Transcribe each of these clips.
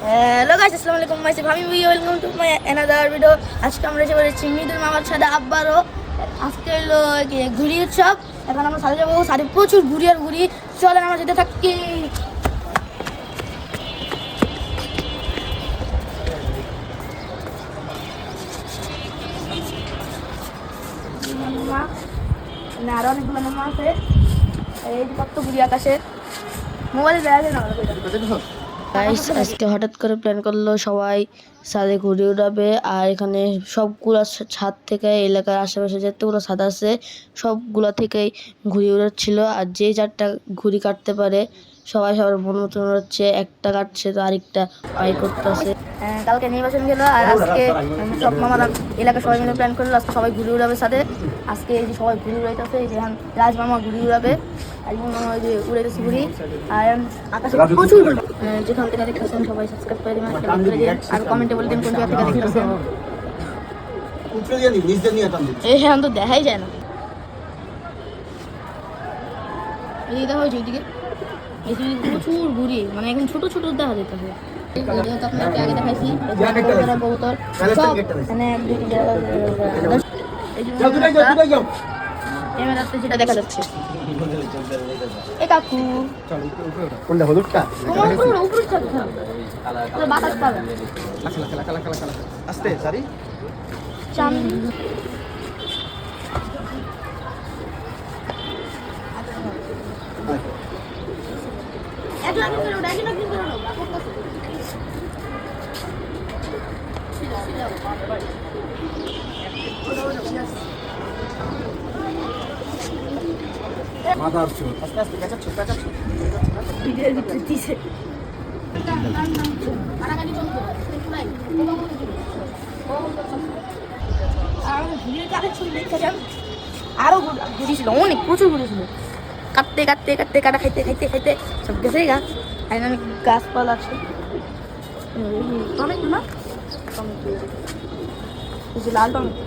Hello guys, আসসালামু আলাইকুম। আমি welcome to my another video. আজকে আমরা এসে পড়েছি মৃদুল মামার সাথে আব্বারও। আজকে হলো ঘুড়ি উৎসব। এখন আমরা সাথে যাবো, সাথে প্রচুর ঘুড়ি আর ঘুড়ি। চলেন আমরা যেতে থাকি। আরো অনেকগুলো মামা আছে। এই কত ঘুড়ি আকাশে মোবাইলে দেখা যায় না। গাইস আজকে হঠাৎ করে প্ল্যান করলো সবাই ছাদে ঘুড়ি উড়াবে। আর এখানে সবগুলো ছাদ থেকে এলাকার আশেপাশে যতগুলো ছাদ আছে সবগুলো থেকেই ঘুড়ি উড়াচ্ছিল। আর যে যারটা ঘুড়ি কাটতে পারে সবাই সবার মন মতন উড়াচ্ছে। একটা কাটছে তো আরেকটা বাই করতেছে। কালকে নির্বাচন গেল আর আজকে সব মামারা এলাকার সবাই মিলে প্ল্যান করলো আজকে সবাই ঘুড়ি উড়াবে ছাদে। আজকে এই যে সবাই ঘুড়ি উড়াইতেছে, এই যে রাজ মামা ঘুড়ি উড়াবে আর মামা ওই যে উড়াইতেছে ঘুড়ি। আর আকাশে প্রচুর যেখান থেকে দেখতেছেন সবাই সাবস্ক্রাইব করে দিবেন আর কমেন্টে বলে দিন কোন জায়গা থেকে দেখতেছেন। এই হ্যাঁ তো দেখাই যায় না। এই দেখা হয়েছে এইদিকে প্রচুর ঘুড়ি, মানে এখন ছোট ছোট দেখা যেতেছে। আপনাকে আগে দেখাইছি কবুতর সব মানে যেটা দেখা যাচ্ছে। এ কাকু কোনটা হলুদটা উপরে বাতাস পাবে আস্তে সারি চান এক লাখ করে ওটা এক লাখ করে মাদার চোর আস্তে আস্তে কাঁচাচ্ছ ভিডিওর ভিতরে দিছে আরো ঘুরি ছিল, অনেক প্রচুর ঘুরি ছিল। কাটতে কাটতে কাটতে কাটা খাইতে খাইতে খাইতে সব গেছে গা। আর অনেক গাছপালা আছে টমেটো না টমেটো, লাল টমেটো।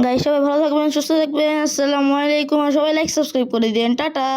গাইস সবাই ভালো থাকবেন, সুস্থ থাকবেন। আসসালামু আলাইকুম। আর সবাই লাইক সাবস্ক্রাইব করে দিন। টাটা।